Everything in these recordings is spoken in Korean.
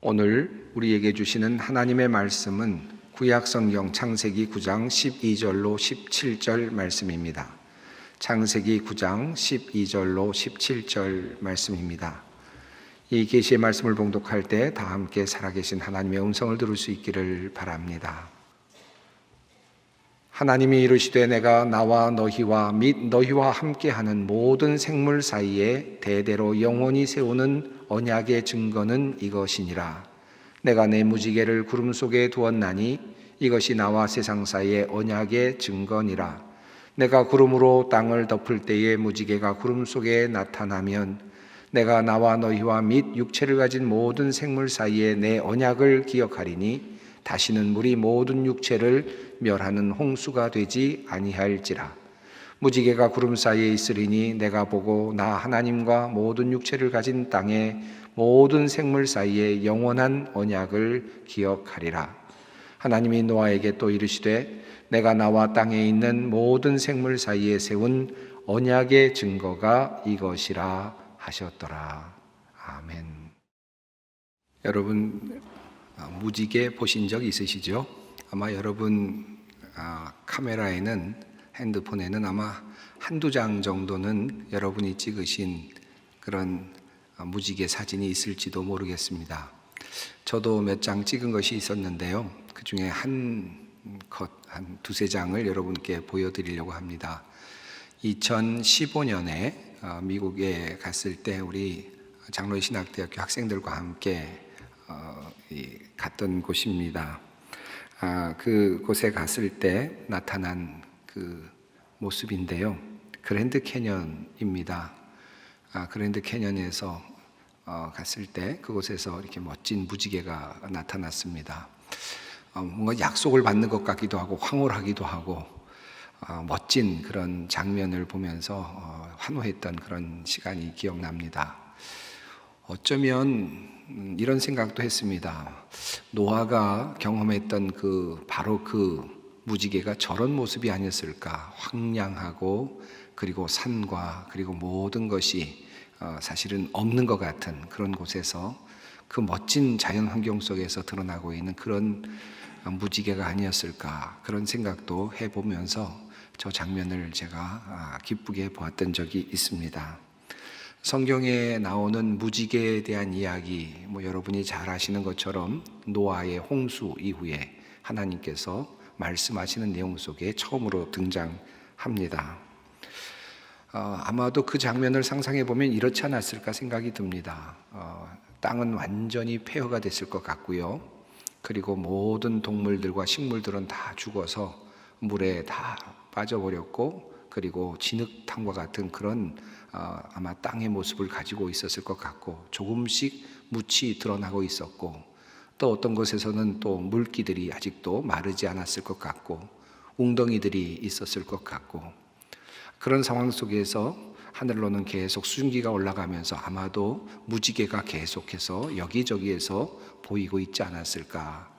오늘 우리에게 주시는 하나님의 말씀은 구약성경 창세기 9장 12절로 17절 말씀입니다. 창세기 9장 12절로 17절 말씀입니다. 이 계시의 말씀을 봉독할 때 다 함께 살아계신 하나님의 음성을 들을 수 있기를 바랍니다. 하나님이 이르시되 내가 나와 너희와 및 너희와 함께하는 모든 생물 사이에 대대로 영원히 세우는 언약의 증거는 이것이니라. 내가 내 무지개를 구름 속에 두었나니 이것이 나와 세상 사이의 언약의 증거니라. 내가 구름으로 땅을 덮을 때에 무지개가 구름 속에 나타나면 내가 나와 너희와 및 육체를 가진 모든 생물 사이에 내 언약을 기억하리니 다시는 물이 모든 육체를 멸하는 홍수가 되지 아니할지라. 무지개가 구름 사이에 있으리니 내가 보고 나 하나님과 모든 육체를 가진 땅의 모든 생물 사이에 영원한 언약을 기억하리라. 하나님이 노아에게 또 이르시되 내가 나와 땅에 있는 모든 생물 사이에 세운 언약의 증거가 이것이라 하셨더라. 아멘. 여러분 무지개 보신 적 있으시죠? 아마 여러분 카메라에는, 핸드폰에는 아마 한두 장 정도는 여러분이 찍으신 그런 무지개 사진이 있을지도 모르겠습니다. 저도 몇 장 찍은 것이 있었는데요. 그 중에 한 두세 장을 여러분께 보여드리려고 합니다. 2015년에 미국에 갔을 때 우리 장로의 신학대학교 학생들과 함께 갔던 곳입니다. 그곳에 갔을 때 나타난 그 모습인데요. 그랜드 캐년입니다. 그랜드 캐년에서 갔을 때 그곳에서 이렇게 멋진 무지개가 나타났습니다. 뭔가 약속을 받는 것 같기도 하고 황홀하기도 하고 멋진 그런 장면을 보면서 환호했던 그런 시간이 기억납니다. 어쩌면 이런 생각도 했습니다. 노아가 경험했던 바로 그 무지개가 저런 모습이 아니었을까. 황량하고 그리고 산과 그리고 모든 것이 사실은 없는 것 같은 그런 곳에서 그 멋진 자연 환경 속에서 드러나고 있는 그런 무지개가 아니었을까. 그런 생각도 해보면서 저 장면을 제가 기쁘게 보았던 적이 있습니다. 성경에 나오는 무지개에 대한 이야기, 여러분이 잘 아시는 것처럼 노아의 홍수 이후에 하나님께서 말씀하시는 내용 속에 처음으로 등장합니다. 아마도 그 장면을 상상해 보면 이렇지 않았을까 생각이 듭니다. 땅은 완전히 폐허가 됐을 것 같고요. 그리고 모든 동물들과 식물들은 다 죽어서 물에 다 빠져버렸고, 그리고 진흙탕과 같은 그런 아마 땅의 모습을 가지고 있었을 것 같고, 조금씩 묻이 드러나고 있었고, 또 어떤 곳에서는 또 물기들이 아직도 마르지 않았을 것 같고, 웅덩이들이 있었을 것 같고, 그런 상황 속에서 하늘로는 계속 수증기가 올라가면서 아마도 무지개가 계속해서 여기저기에서 보이고 있지 않았을까,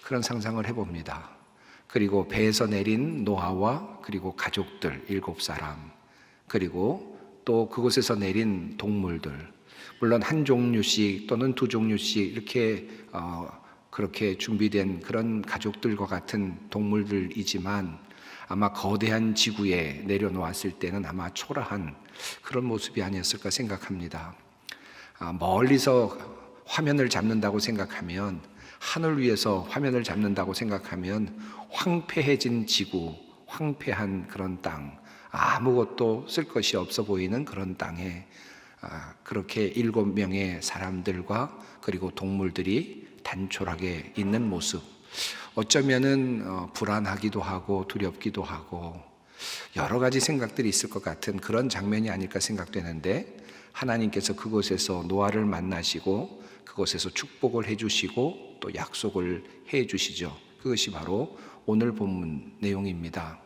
그런 상상을 해봅니다. 그리고 배에서 내린 노아와 그리고 가족들 7사람, 그리고 또 그곳에서 내린 동물들, 물론 한 종류씩 또는 두 종류씩 이렇게 그렇게 준비된 그런 가족들과 같은 동물들이지만 아마 거대한 지구에 내려놓았을 때는 아마 초라한 그런 모습이 아니었을까 생각합니다. 멀리서 화면을 잡는다고 생각하면, 하늘 위에서 화면을 잡는다고 생각하면 황폐해진 지구, 황폐한 그런 땅, 아무것도 쓸 것이 없어 보이는 그런 땅에 그렇게 7명의 사람들과 그리고 동물들이 단촐하게 있는 모습, 어쩌면은 불안하기도 하고 두렵기도 하고 여러 가지 생각들이 있을 것 같은 그런 장면이 아닐까 생각되는데, 하나님께서 그곳에서 노아를 만나시고 그곳에서 축복을 해주시고 또 약속을 해주시죠. 그것이 바로 오늘 본문 내용입니다.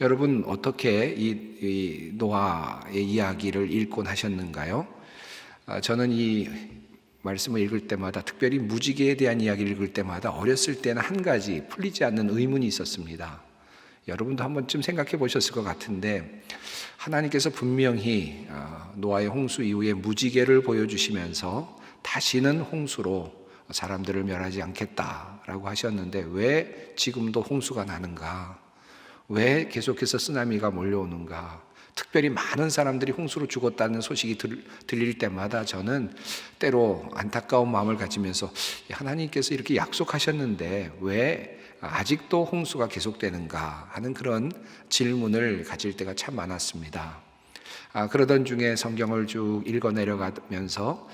여러분 어떻게 이 노아의 이야기를 읽곤 하셨는가요? 저는 이 말씀을 읽을 때마다, 특별히 무지개에 대한 이야기를 읽을 때마다 어렸을 때는 한 가지 풀리지 않는 의문이 있었습니다. 여러분도 한 번쯤 생각해 보셨을 것 같은데, 하나님께서 분명히 노아의 홍수 이후에 무지개를 보여주시면서 다시는 홍수로 사람들을 멸하지 않겠다라고 하셨는데 왜 지금도 홍수가 나는가? 왜 계속해서 쓰나미가 몰려오는가? 특별히 많은 사람들이 홍수로 죽었다는 소식이 들릴 때마다 저는 때로 안타까운 마음을 가지면서 하나님께서 이렇게 약속하셨는데 왜 아직도 홍수가 계속되는가 하는 그런 질문을 가질 때가 참 많았습니다. 그러던 중에 성경을 쭉 읽어 내려가면서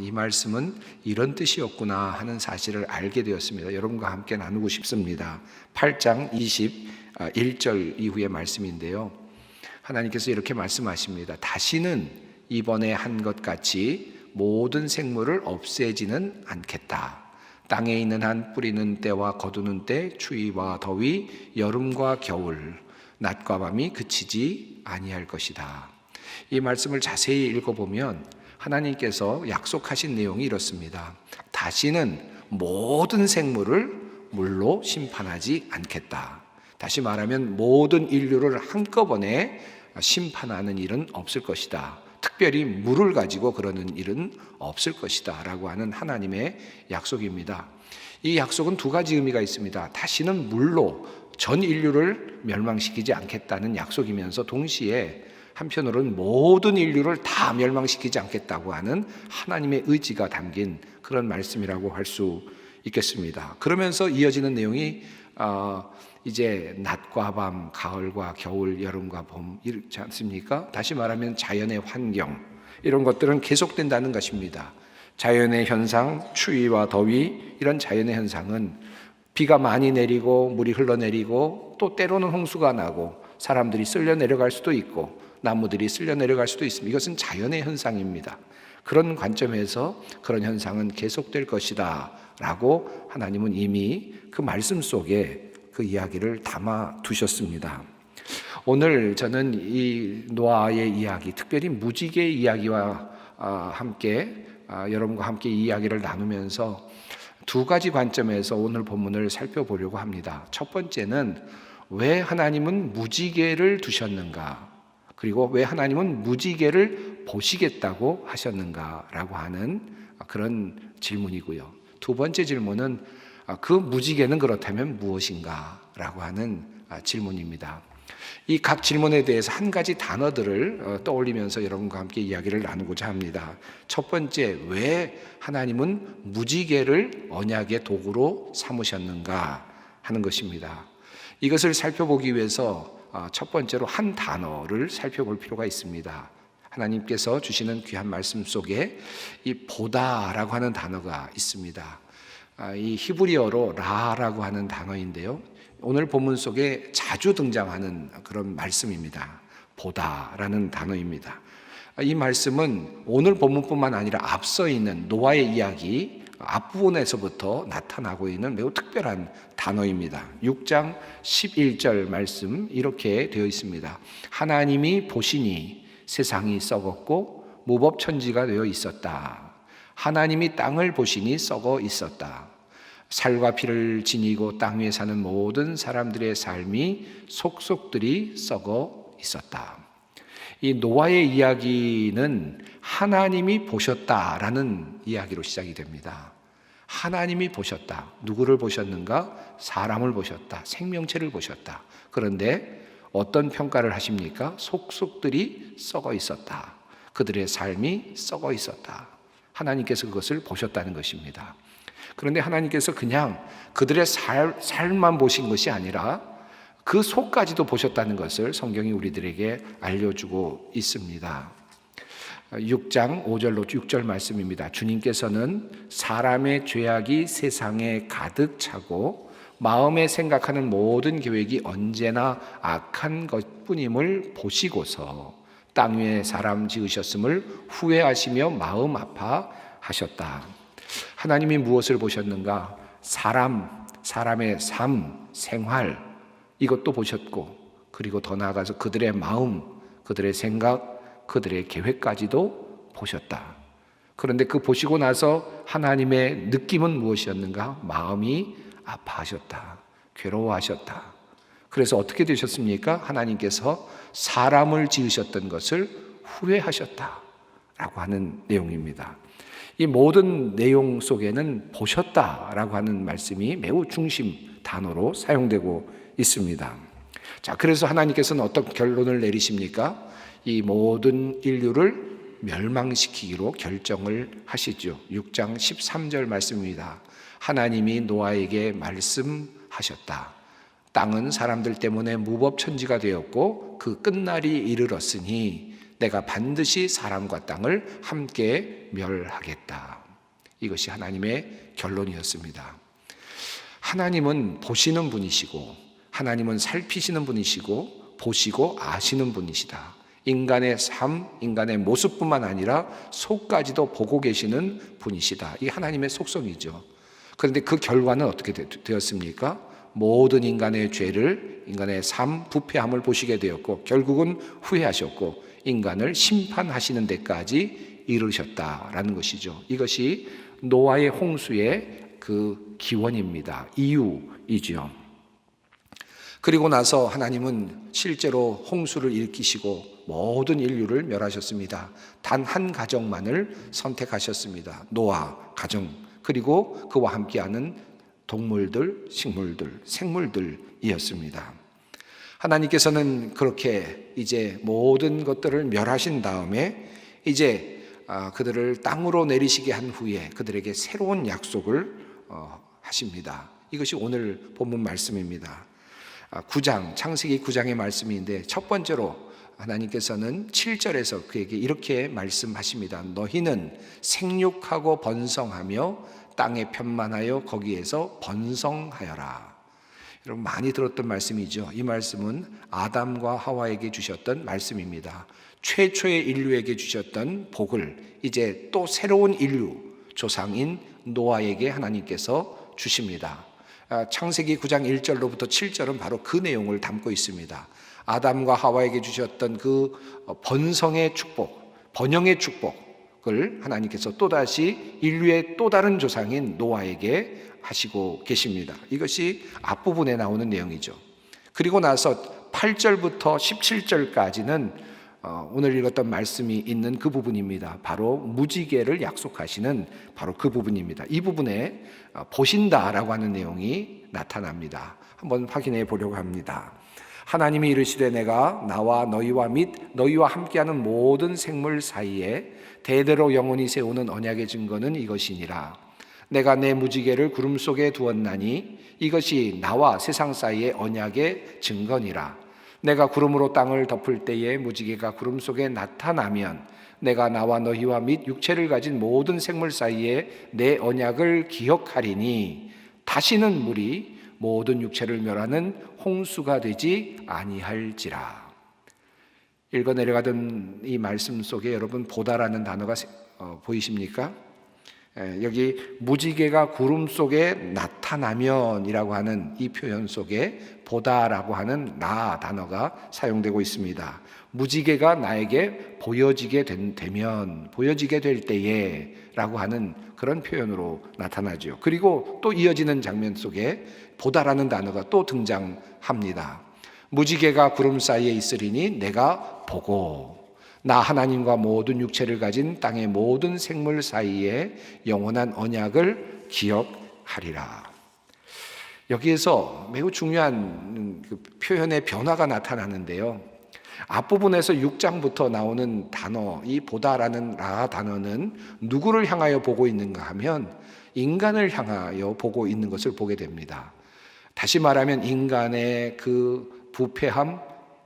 이 말씀은 이런 뜻이었구나 하는 사실을 알게 되었습니다. 여러분과 함께 나누고 싶습니다. 8장 21절 이후의 말씀인데요. 하나님께서 이렇게 말씀하십니다. 다시는 이번에 한 것 같이 모든 생물을 없애지는 않겠다. 땅에 있는 한 뿌리는 때와 거두는 때, 추위와 더위, 여름과 겨울, 낮과 밤이 그치지 아니할 것이다. 이 말씀을 자세히 읽어보면 하나님께서 약속하신 내용이 이렇습니다. 다시는 모든 생물을 물로 심판하지 않겠다. 다시 말하면 모든 인류를 한꺼번에 심판하는 일은 없을 것이다. 특별히 물을 가지고 그러는 일은 없을 것이다 라고 하는 하나님의 약속입니다. 이 약속은 두 가지 의미가 있습니다. 다시는 물로 전 인류를 멸망시키지 않겠다는 약속이면서 동시에 한편으로는 모든 인류를 다 멸망시키지 않겠다고 하는 하나님의 의지가 담긴 그런 말씀이라고 할 수 있겠습니다. 그러면서 이어지는 내용이 이제 낮과 밤, 가을과 겨울, 여름과 봄 이렇지 않습니까? 다시 말하면 자연의 환경 이런 것들은 계속된다는 것입니다. 자연의 현상, 추위와 더위 이런 자연의 현상은 비가 많이 내리고 물이 흘러내리고 또 때로는 홍수가 나고 사람들이 쓸려 내려갈 수도 있고 나무들이 쓸려 내려갈 수도 있습니다. 이것은 자연의 현상입니다. 그런 관점에서 그런 현상은 계속될 것이다 라고 하나님은 이미 그 말씀 속에 그 이야기를 담아 두셨습니다. 오늘 저는 이 노아의 이야기, 특별히 무지개의 이야기와 함께 여러분과 함께 이 이야기를 나누면서 두 가지 관점에서 오늘 본문을 살펴보려고 합니다. 첫 번째는 왜 하나님은 무지개를 두셨는가? 그리고 왜 하나님은 무지개를 보시겠다고 하셨는가라고 하는 그런 질문이고요. 두 번째 질문은 그 무지개는 그렇다면 무엇인가라고 하는 질문입니다. 이 각 질문에 대해서 한 가지 단어들을 떠올리면서 여러분과 함께 이야기를 나누고자 합니다. 첫 번째, 왜 하나님은 무지개를 언약의 도구로 삼으셨는가 하는 것입니다. 이것을 살펴보기 위해서 첫 번째로 한 단어를 살펴볼 필요가 있습니다. 하나님께서 주시는 귀한 말씀 속에 이 보다라고 하는 단어가 있습니다. 이 히브리어로 라라고 하는 단어인데요. 오늘 본문 속에 자주 등장하는 그런 말씀입니다. 보다라는 단어입니다. 이 말씀은 오늘 본문뿐만 아니라 앞서 있는 노아의 이야기 앞부분에서부터 나타나고 있는 매우 특별한 단어입니다. 6장 11절 말씀 이렇게 되어 있습니다. 하나님이 보시니 세상이 썩었고 무법천지가 되어 있었다. 하나님이 땅을 보시니 썩어 있었다. 살과 피를 지니고 땅 위에 사는 모든 사람들의 삶이 속속들이 썩어 있었다. 이 노아의 이야기는 하나님이 보셨다라는 이야기로 시작이 됩니다. 하나님이 보셨다. 누구를 보셨는가? 사람을 보셨다. 생명체를 보셨다. 그런데 어떤 평가를 하십니까? 속속들이 썩어 있었다. 그들의 삶이 썩어 있었다. 하나님께서 그것을 보셨다는 것입니다. 그런데 하나님께서 그냥 그들의 삶만 보신 것이 아니라 그 속까지도 보셨다는 것을 성경이 우리들에게 알려주고 있습니다. 6장 5절로 6절 말씀입니다. 주님께서는 사람의 죄악이 세상에 가득 차고 마음에 생각하는 모든 계획이 언제나 악한 것뿐임을 보시고서 땅 위에 사람 지으셨음을 후회하시며 마음 아파하셨다. 하나님이 무엇을 보셨는가? 사람의 삶, 생활 이것도 보셨고 그리고 더 나아가서 그들의 마음, 그들의 생각, 그들의 계획까지도 보셨다. 그런데 그 보시고 나서 하나님의 느낌은 무엇이었는가? 마음이 아파하셨다. 괴로워하셨다. 그래서 어떻게 되셨습니까? 하나님께서 사람을 지으셨던 것을 후회하셨다 라고 하는 내용입니다. 이 모든 내용 속에는 보셨다라고 하는 말씀이 매우 중심 단어로 사용되고 있습니다. 자, 그래서 하나님께서는 어떤 결론을 내리십니까? 이 모든 인류를 멸망시키기로 결정을 하시죠. 6장 13절 말씀입니다. 하나님이 노아에게 말씀하셨다. 땅은 사람들 때문에 무법천지가 되었고 그 끝날이 이르렀으니 내가 반드시 사람과 땅을 함께 멸하겠다. 이것이 하나님의 결론이었습니다. 하나님은 보시는 분이시고 하나님은 살피시는 분이시고 보시고 아시는 분이시다. 인간의 삶, 인간의 모습뿐만 아니라 속까지도 보고 계시는 분이시다. 이게 하나님의 속성이죠. 그런데 그 결과는 어떻게 되었습니까? 모든 인간의 죄를, 인간의 삶, 부패함을 보시게 되었고 결국은 후회하셨고 인간을 심판하시는 데까지 이르셨다라는 것이죠. 이것이 노아의 홍수의 그 기원입니다. 이유이죠. 그리고 나서 하나님은 실제로 홍수를 일으키시고 모든 인류를 멸하셨습니다. 단 한 가정만을 선택하셨습니다. 노아 가정, 그리고 그와 함께하는 동물들, 식물들, 생물들이었습니다. 하나님께서는 그렇게 이제 모든 것들을 멸하신 다음에 이제 그들을 땅으로 내리시게 한 후에 그들에게 새로운 약속을 하십니다. 이것이 오늘 본문 말씀입니다. 9장, 창세기 9장의 말씀인데 첫 번째로 하나님께서는 7절에서 그에게 이렇게 말씀하십니다. 너희는 생육하고 번성하며 땅에 편만하여 거기에서 번성하여라. 여러분 많이 들었던 말씀이죠. 이 말씀은 아담과 하와에게 주셨던 말씀입니다. 최초의 인류에게 주셨던 복을 이제 또 새로운 인류 조상인 노아에게 하나님께서 주십니다. 창세기 9장 1절로부터 7절은 바로 그 내용을 담고 있습니다. 아담과 하와에게 주셨던 그 번성의 축복, 번영의 축복을 하나님께서 또다시 인류의 또 다른 조상인 노아에게 하시고 계십니다. 이것이 앞부분에 나오는 내용이죠. 그리고 나서 8절부터 17절까지는 오늘 읽었던 말씀이 있는 그 부분입니다. 바로 무지개를 약속하시는 바로 그 부분입니다. 이 부분에 보신다라고 하는 내용이 나타납니다. 한번 확인해 보려고 합니다. 하나님이 이르시되 내가 나와 너희와 및 너희와 함께하는 모든 생물 사이에 대대로 영원히 세우는 언약의 증거는 이것이니라. 내가 내 무지개를 구름 속에 두었나니 이것이 나와 세상 사이의 언약의 증거니라. 내가 구름으로 땅을 덮을 때에 무지개가 구름 속에 나타나면 내가 나와 너희와 및 육체를 가진 모든 생물 사이에 내 언약을 기억하리니 다시는 물이 모든 육체를 멸하는 홍수가 되지 아니할지라. 읽어 내려가던 이 말씀 속에 여러분 보다라는 단어가 보이십니까? 여기 무지개가 구름 속에 나타나면이라고 하는 이 표현 속에 보다라고 하는 나 단어가 사용되고 있습니다. 무지개가 나에게 보여지게 되면, 보여지게 될 때에 라고 하는 그런 표현으로 나타나죠. 그리고 또 이어지는 장면 속에 보다라는 단어가 또 등장합니다. 무지개가 구름 사이에 있으리니 내가 보고 나 하나님과 모든 육체를 가진 땅의 모든 생물 사이에 영원한 언약을 기억하리라. 여기에서 매우 중요한 그 표현의 변화가 나타나는데요. 앞부분에서 6장부터 나오는 단어, 이 보다라는 라 단어는 누구를 향하여 보고 있는가 하면 인간을 향하여 보고 있는 것을 보게 됩니다. 다시 말하면 인간의 그 부패함,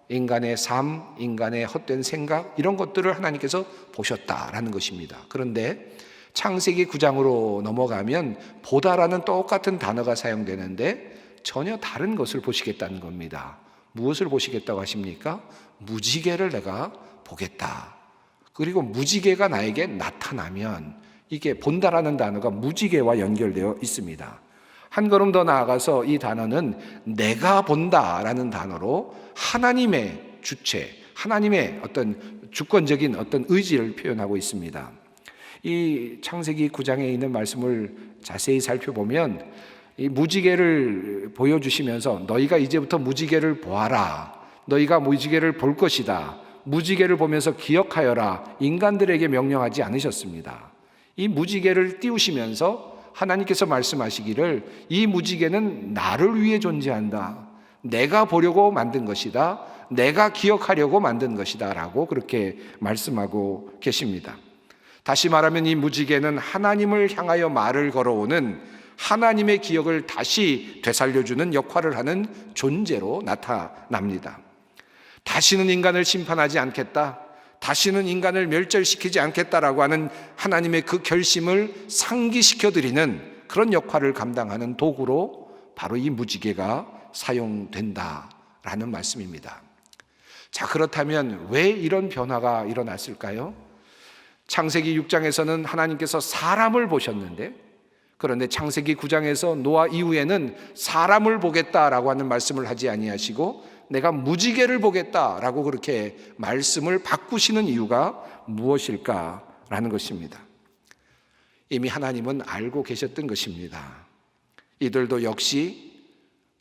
인간의 삶, 인간의 헛된 생각 이런 것들을 하나님께서 보셨다라는 것입니다. 그런데 창세기 9장으로 넘어가면 보다라는 똑같은 단어가 사용되는데 전혀 다른 것을 보시겠다는 겁니다. 무엇을 보시겠다고 하십니까? 무지개를 내가 보겠다. 그리고 무지개가 나에게 나타나면 이게 본다라는 단어가 무지개와 연결되어 있습니다. 한 걸음 더 나아가서 이 단어는 내가 본다라는 단어로 하나님의 주체, 하나님의 어떤 주권적인 어떤 의지를 표현하고 있습니다. 이 창세기 9장에 있는 말씀을 자세히 살펴보면 이 무지개를 보여주시면서 너희가 이제부터 무지개를 보아라. 너희가 무지개를 볼 것이다. 무지개를 보면서 기억하여라. 인간들에게 명령하지 않으셨습니다. 이 무지개를 띄우시면서 하나님께서 말씀하시기를 이 무지개는 나를 위해 존재한다. 내가 보려고 만든 것이다. 내가 기억하려고 만든 것이다 라고 그렇게 말씀하고 계십니다. 다시 말하면 이 무지개는 하나님을 향하여 말을 걸어오는 하나님의 기억을 다시 되살려주는 역할을 하는 존재로 나타납니다. 다시는 인간을 심판하지 않겠다, 다시는 인간을 멸절시키지 않겠다라고 하는 하나님의 그 결심을 상기시켜드리는 그런 역할을 감당하는 도구로 바로 이 무지개가 사용된다라는 말씀입니다. 자, 그렇다면 왜 이런 변화가 일어났을까요? 창세기 6장에서는 하나님께서 사람을 보셨는데, 그런데 창세기 9장에서 노아 이후에는 사람을 보겠다라고 하는 말씀을 하지 아니하시고 내가 무지개를 보겠다라고 그렇게 말씀을 바꾸시는 이유가 무엇일까라는 것입니다. 이미 하나님은 알고 계셨던 것입니다. 이들도 역시,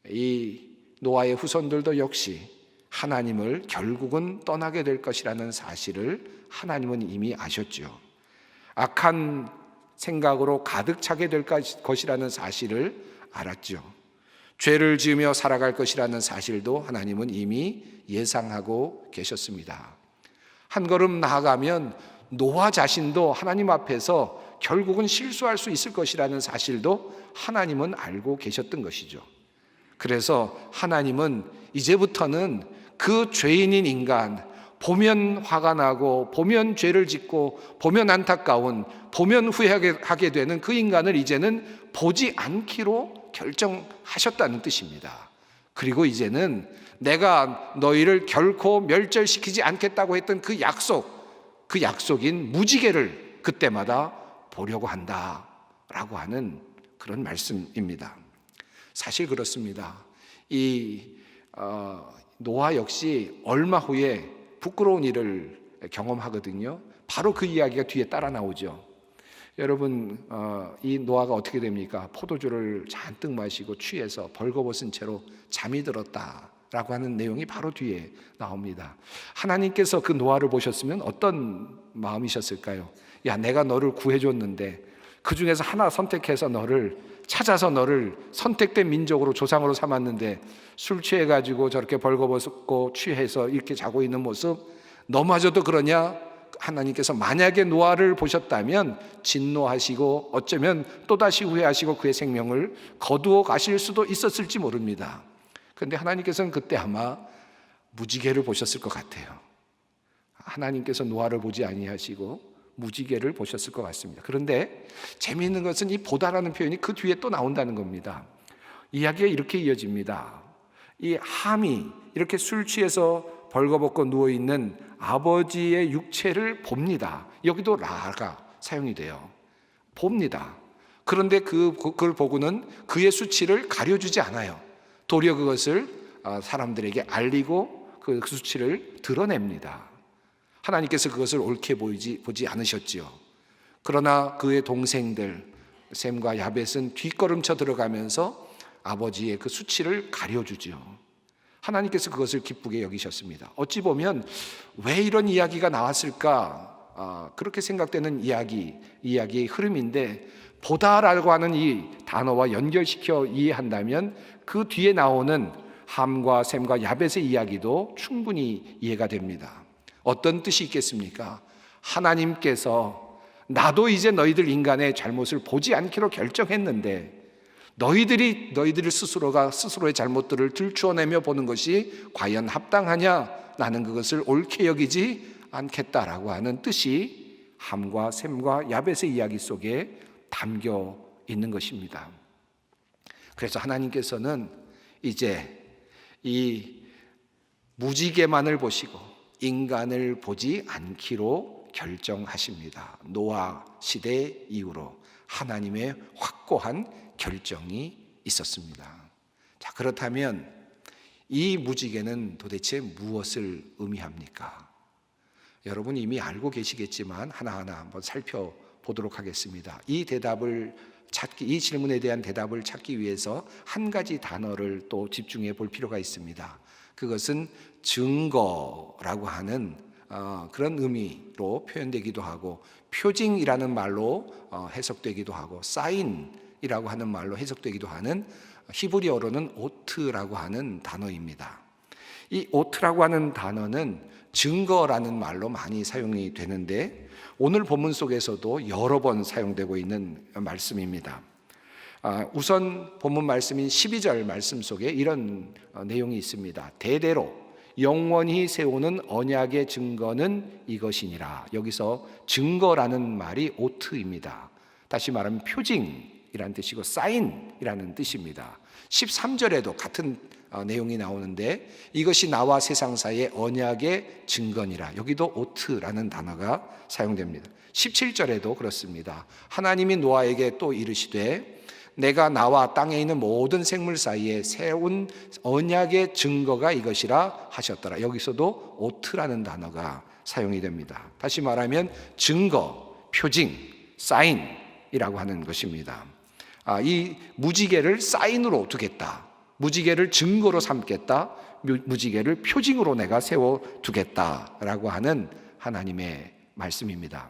이 노아의 후손들도 역시 하나님을 결국은 떠나게 될 것이라는 사실을 하나님은 이미 아셨죠. 악한 생각으로 가득 차게 될 것이라는 사실을 알았죠. 죄를 지으며 살아갈 것이라는 사실도 하나님은 이미 예상하고 계셨습니다. 한 걸음 나아가면 노아 자신도 하나님 앞에서 결국은 실수할 수 있을 것이라는 사실도 하나님은 알고 계셨던 것이죠. 그래서 하나님은 이제부터는 그 죄인인 인간, 보면 화가 나고 보면 죄를 짓고 보면 안타까운, 보면 후회하게 되는 그 인간을 이제는 보지 않기로 결정하셨다는 뜻입니다. 그리고 이제는 내가 너희를 결코 멸절시키지 않겠다고 했던 그 약속인 무지개를 그때마다 보려고 한다라고 하는 그런 말씀입니다. 사실 그렇습니다. 노아 역시 얼마 후에 부끄러운 일을 경험하거든요. 바로 그 이야기가 뒤에 따라 나오죠. 여러분, 이 노아가 어떻게 됩니까? 포도주를 잔뜩 마시고 취해서 벌거벗은 채로 잠이 들었다라고 하는 내용이 바로 뒤에 나옵니다. 하나님께서 그 노아를 보셨으면 어떤 마음이셨을까요? 야, 내가 너를 구해줬는데 그 중에서 하나 선택해서 찾아서 너를 선택된 민족으로 조상으로 삼았는데 술 취해가지고 저렇게 벌거벗고 취해서 이렇게 자고 있는 모습 너마저도 그러냐? 하나님께서 만약에 노아를 보셨다면 진노하시고 어쩌면 또다시 후회하시고 그의 생명을 거두어 가실 수도 있었을지 모릅니다. 그런데 하나님께서는 그때 아마 무지개를 보셨을 것 같아요. 하나님께서 노아를 보지 아니하시고 무지개를 보셨을 것 같습니다. 그런데 재미있는 것은 이 보다라는 표현이 그 뒤에 또 나온다는 겁니다. 이야기가 이렇게 이어집니다. 이 함이 이렇게 술 취해서 벌거벗고 누워있는 아버지의 육체를 봅니다. 여기도 라가 사용이 돼요. 봅니다. 그런데 그걸 보고는 그의 수치를 가려주지 않아요. 도리어 그것을 사람들에게 알리고 그 수치를 드러냅니다. 하나님께서 그것을 옳게 보지 않으셨지요. 그러나 그의 동생들 셈과 야벳은 뒷걸음쳐 들어가면서 아버지의 그 수치를 가려주지요. 하나님께서 그것을 기쁘게 여기셨습니다. 어찌 보면 왜 이런 이야기가 나왔을까? 그렇게 생각되는 이야기의 흐름인데, 보다라고 하는 이 단어와 연결시켜 이해한다면 그 뒤에 나오는 함과 셈과 야벳의 이야기도 충분히 이해가 됩니다. 어떤 뜻이 있겠습니까? 하나님께서 나도 이제 너희들 인간의 잘못을 보지 않기로 결정했는데 너희들이 스스로가 스스로의 잘못들을 들추어내며 보는 것이 과연 합당하냐? 나는 그것을 옳게 여기지 않겠다라고 하는 뜻이 함과 셈과 야벳의 이야기 속에 담겨 있는 것입니다. 그래서 하나님께서는 이제 이 무지개만을 보시고 인간을 보지 않기로 결정하십니다. 노아 시대 이후로 하나님의 확고한 결정이 있었습니다. 자, 그렇다면 이 무지개는 도대체 무엇을 의미합니까? 여러분 이미 알고 계시겠지만 하나하나 한번 살펴보도록 하겠습니다. 이 질문에 대한 대답을 찾기 위해서 한 가지 단어를 또 집중해 볼 필요가 있습니다. 그것은 증거라고 하는 그런 의미로 표현되기도 하고 표징이라는 말로 해석되기도 하고 사인이라고 하는 말로 해석되기도 하는 히브리어로는 오트라고 하는 단어입니다. 이 오트라고 하는 단어는 증거라는 말로 많이 사용이 되는데 오늘 본문 속에서도 여러 번 사용되고 있는 말씀입니다. 우선 본문 말씀인 12절 말씀 속에 이런 내용이 있습니다. 대대로 영원히 세우는 언약의 증거는 이것이니라. 여기서 증거라는 말이 오트입니다. 다시 말하면 표징이라는 뜻이고 사인이라는 뜻입니다. 13절에도 같은 내용이 나오는데 이것이 나와 세상 사이의 언약의 증거니라. 여기도 오트라는 단어가 사용됩니다. 17절에도 그렇습니다. 하나님이 노아에게 또 이르시되 내가 나와 땅에 있는 모든 생물 사이에 세운 언약의 증거가 이것이라 하셨더라. 여기서도 오트라는 단어가 사용이 됩니다. 다시 말하면 증거, 표징, 사인이라고 하는 것입니다. 이 무지개를 사인으로 두겠다, 무지개를 증거로 삼겠다, 무지개를 표징으로 내가 세워두겠다라고 하는 하나님의 말씀입니다.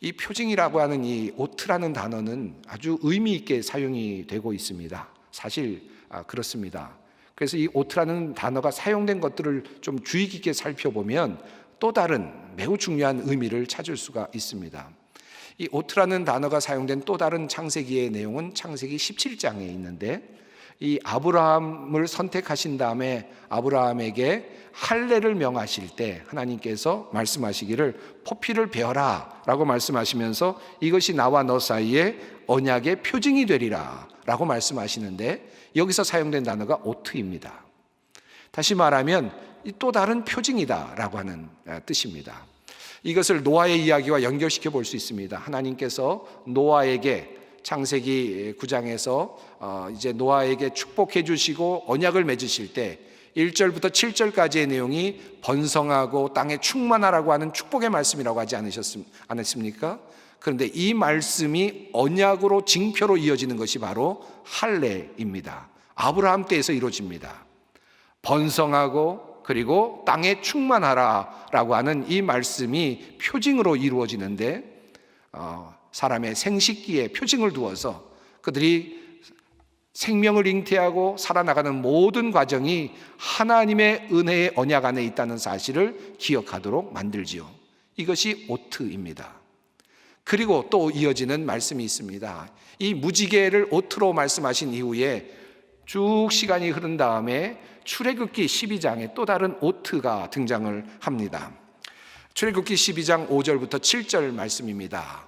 이 표징이라고 하는 이 오트라는 단어는 아주 의미 있게 사용이 되고 있습니다. 사실 그렇습니다. 그래서 이 오트라는 단어가 사용된 것들을 좀 주의 깊게 살펴보면 또 다른 매우 중요한 의미를 찾을 수가 있습니다. 이 오트라는 단어가 사용된 또 다른 창세기의 내용은 창세기 17장에 있는데 이 아브라함을 선택하신 다음에 아브라함에게 할례를 명하실 때 하나님께서 말씀하시기를 포피를 베어라 라고 말씀하시면서 이것이 나와 너 사이에 언약의 표징이 되리라 라고 말씀하시는데 여기서 사용된 단어가 오트입니다. 다시 말하면 또 다른 표징이다 라고 하는 뜻입니다. 이것을 노아의 이야기와 연결시켜 볼 수 있습니다. 하나님께서 노아에게 창세기 9장에서 이제 노아에게 축복해 주시고 언약을 맺으실 때 1절부터 7절까지의 내용이 번성하고 땅에 충만하라고 하는 축복의 말씀이라고 하지 않았습니까? 그런데 이 말씀이 언약으로 징표로 이어지는 것이 바로 할례입니다. 아브라함 때에서 이루어집니다. 번성하고 그리고 땅에 충만하라라고 하는 이 말씀이 표징으로 이루어지는데 사람의 생식기에 표징을 두어서 그들이 생명을 잉태하고 살아나가는 모든 과정이 하나님의 은혜의 언약 안에 있다는 사실을 기억하도록 만들지요. 이것이 오트입니다. 그리고 또 이어지는 말씀이 있습니다. 이 무지개를 오트로 말씀하신 이후에 쭉 시간이 흐른 다음에 출애굽기 12장에 또 다른 오트가 등장을 합니다. 출애굽기 12장 5절부터 7절 말씀입니다.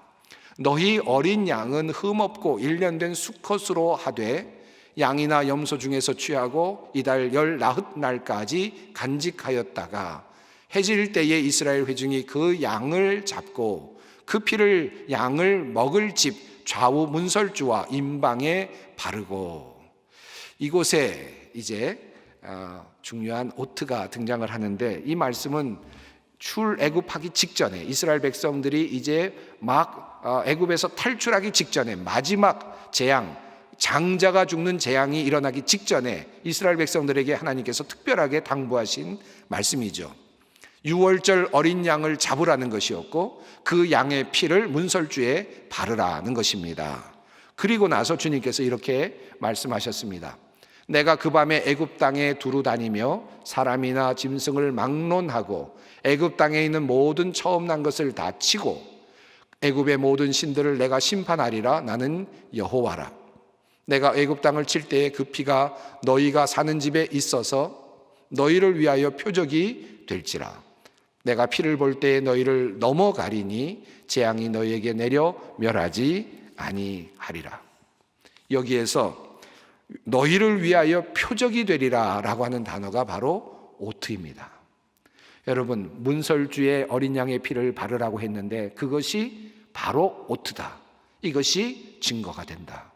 너희 어린 양은 흠없고 1년 된 수컷으로 하되 양이나 염소 중에서 취하고 이달 19날까지 간직하였다가 해질 때에 이스라엘 회중이 그 양을 잡고 그 피를 양을 먹을 집 좌우 문설주와 임방에 바르고. 이곳에 이제 중요한 오트가 등장을 하는데 이 말씀은 출애굽하기 직전에 이스라엘 백성들이 이제 막 애굽에서 탈출하기 직전에 마지막 재앙, 장자가 죽는 재앙이 일어나기 직전에 이스라엘 백성들에게 하나님께서 특별하게 당부하신 말씀이죠. 6월절 어린 양을 잡으라는 것이었고 그 양의 피를 문설주에 바르라는 것입니다. 그리고 나서 주님께서 이렇게 말씀하셨습니다. 내가 그 밤에 애굽 땅에 두루 다니며 사람이나 짐승을 막론하고 애굽 땅에 있는 모든 처음 난 것을 다 치고 애굽의 모든 신들을 내가 심판하리라. 나는 여호와라. 내가 애굽 땅을 칠 때에 그 피가 너희가 사는 집에 있어서 너희를 위하여 표적이 될지라. 내가 피를 볼 때에 너희를 넘어가리니 재앙이 너희에게 내려 멸하지 아니하리라. 여기에서 너희를 위하여 표적이 되리라 라고 하는 단어가 바로 오트입니다. 여러분, 문설주에 어린 양의 피를 바르라고 했는데 그것이 바로 오트다. 이것이 증거가 된다.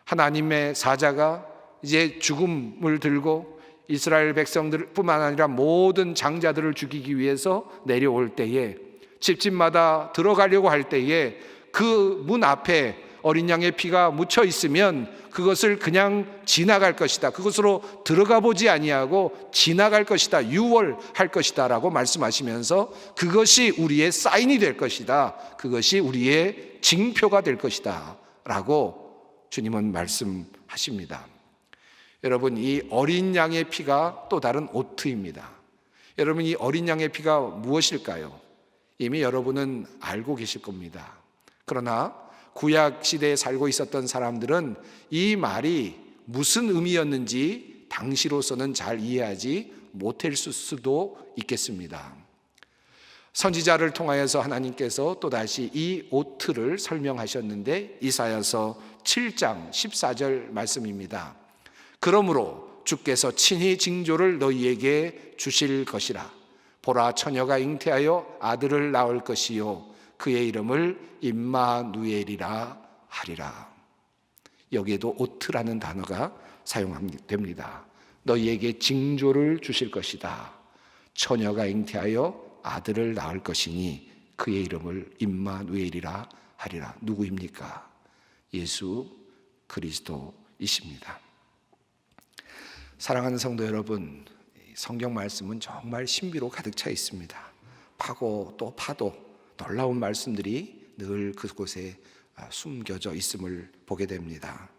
하나님의 사자가 이제 죽음을 들고 이스라엘 백성들뿐만 아니라 모든 장자들을 죽이기 위해서 내려올 때에 집집마다 들어가려고 할 때에 그 문 앞에 어린 양의 피가 묻혀 있으면 그것을 그냥 지나갈 것이다. 그것으로 들어가 보지 아니하고 지나갈 것이다. 유월할 것이다 라고 말씀하시면서 그것이 우리의 사인이 될 것이다. 그것이 우리의 징표가 될 것이다 라고 주님은 말씀하십니다. 여러분, 이 어린 양의 피가 또 다른 오트입니다. 여러분, 이 어린 양의 피가 무엇일까요? 이미 여러분은 알고 계실 겁니다. 그러나 구약 시대에 살고 있었던 사람들은 이 말이 무슨 의미였는지 당시로서는 잘 이해하지 못했을 수도 있겠습니다. 선지자를 통하여서 하나님께서 또다시 이 오트를 설명하셨는데 이사야서 7장 14절 말씀입니다. 그러므로 주께서 친히 징조를 너희에게 주실 것이라. 보라, 처녀가 잉태하여 아들을 낳을 것이요 그의 이름을 임마누엘이라 하리라. 여기에도 오트라는 단어가 사용됩니다. 너희에게 징조를 주실 것이다. 처녀가 잉태하여 아들을 낳을 것이니 그의 이름을 임마누엘이라 하리라. 누구입니까? 예수 그리스도이십니다. 사랑하는 성도 여러분, 성경 말씀은 정말 신비로 가득 차 있습니다. 파고 또 파도 놀라운 말씀들이 늘 그곳에 숨겨져 있음을 보게 됩니다.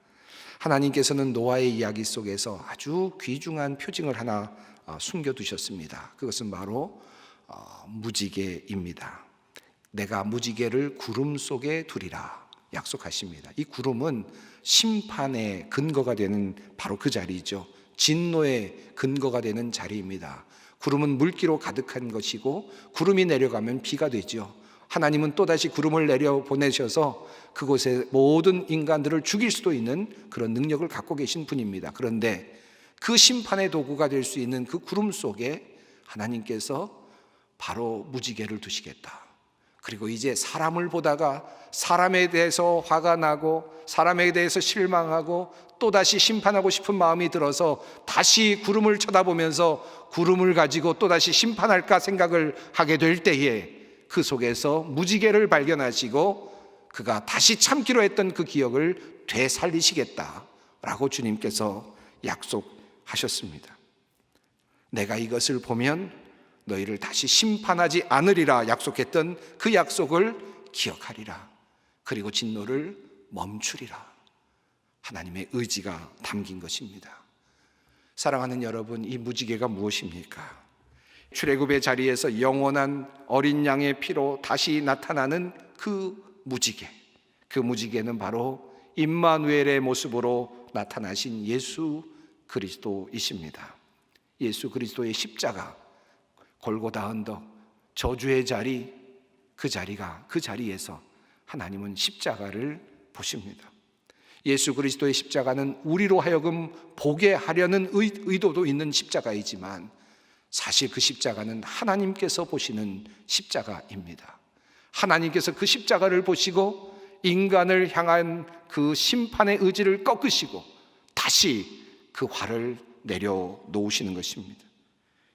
하나님께서는 노아의 이야기 속에서 아주 귀중한 표징을 하나 숨겨두셨습니다. 그것은 바로 무지개입니다. 내가 무지개를 구름 속에 두리라 약속하십니다. 이 구름은 심판의 근거가 되는 바로 그 자리죠. 진노의 근거가 되는 자리입니다. 구름은 물기로 가득한 것이고 구름이 내려가면 비가 되죠. 하나님은 또다시 구름을 내려 보내셔서 그곳에 모든 인간들을 죽일 수도 있는 그런 능력을 갖고 계신 분입니다. 그런데 그 심판의 도구가 될 수 있는 그 구름 속에 하나님께서 바로 무지개를 두시겠다. 그리고 이제 사람을 보다가 사람에 대해서 화가 나고 사람에 대해서 실망하고 또다시 심판하고 싶은 마음이 들어서 다시 구름을 쳐다보면서 구름을 가지고 또다시 심판할까 생각을 하게 될 때에 그 속에서 무지개를 발견하시고 그가 다시 참기로 했던 그 기억을 되살리시겠다라고 주님께서 약속하셨습니다. 내가 이것을 보면 너희를 다시 심판하지 않으리라 약속했던 그 약속을 기억하리라. 그리고 진노를 멈추리라. 하나님의 의지가 담긴 것입니다. 사랑하는 여러분, 이 무지개가 무엇입니까? 출애굽의 자리에서 영원한 어린 양의 피로 다시 나타나는 그 무지개. 그 무지개는 바로 임마누엘의 모습으로 나타나신 예수 그리스도이십니다. 예수 그리스도의 십자가, 골고다 언덕, 저주의 자리, 그 자리에서 하나님은 십자가를 보십니다. 예수 그리스도의 십자가는 우리로 하여금 보게 하려는 의도도 있는 십자가이지만 사실 그 십자가는 하나님께서 보시는 십자가입니다. 하나님께서 그 십자가를 보시고 인간을 향한 그 심판의 의지를 꺾으시고 다시 그 화를 내려놓으시는 것입니다.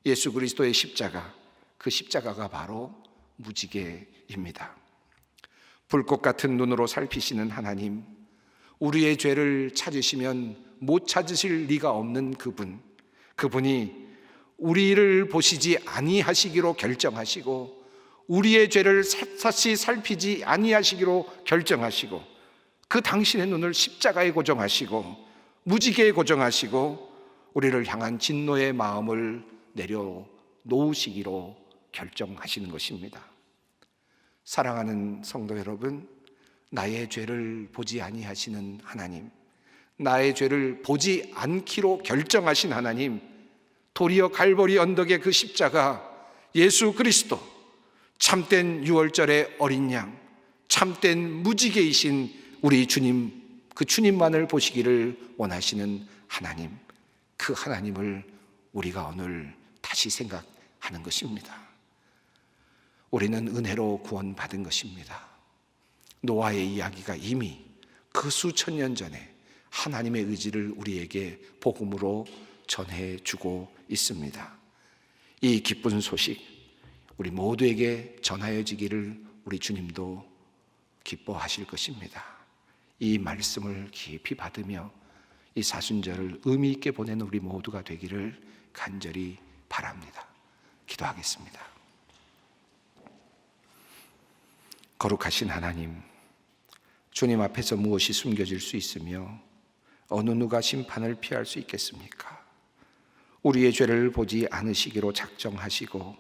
예수 그리스도의 십자가, 그 십자가가 바로 무지개입니다. 불꽃 같은 눈으로 살피시는 하나님, 우리의 죄를 찾으시면 못 찾으실 리가 없는 그분이 우리를 보시지 아니하시기로 결정하시고 우리의 죄를 샅샅이 살피지 아니하시기로 결정하시고 그 당신의 눈을 십자가에 고정하시고 무지개에 고정하시고 우리를 향한 진노의 마음을 내려놓으시기로 결정하시는 것입니다. 사랑하는 성도 여러분, 나의 죄를 보지 아니하시는 하나님, 나의 죄를 보지 않기로 결정하신 하나님, 도리어 갈보리 언덕의 그 십자가 예수 그리스도, 참된 유월절의 어린 양, 참된 무지개이신 우리 주님, 그 주님만을 보시기를 원하시는 하나님, 그 하나님을 우리가 오늘 다시 생각하는 것입니다. 우리는 은혜로 구원받은 것입니다. 노아의 이야기가 이미 그 수천 년 전에 하나님의 의지를 우리에게 복음으로 전해주고 있습니다. 이 기쁜 소식 우리 모두에게 전하여지기를 우리 주님도 기뻐하실 것입니다. 이 말씀을 깊이 받으며 이 사순절을 의미 있게 보내는 우리 모두가 되기를 간절히 바랍니다. 기도하겠습니다. 거룩하신 하나님, 주님 앞에서 무엇이 숨겨질 수 있으며 어느 누가 심판을 피할 수 있겠습니까? 우리의 죄를 보지 않으시기로 작정하시고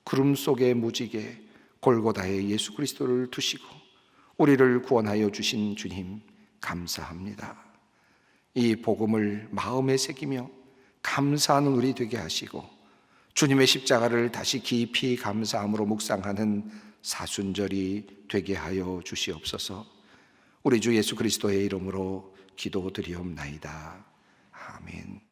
구름 속에 무지개 골고다에 예수 그리스도를 두시고 우리를 구원하여 주신 주님 감사합니다. 이 복음을 마음에 새기며 감사하는 우리 되게 하시고 주님의 십자가를 다시 깊이 감사함으로 묵상하는 사순절이 되게 하여 주시옵소서. 우리 주 예수 그리스도의 이름으로 기도드리옵나이다. 아멘.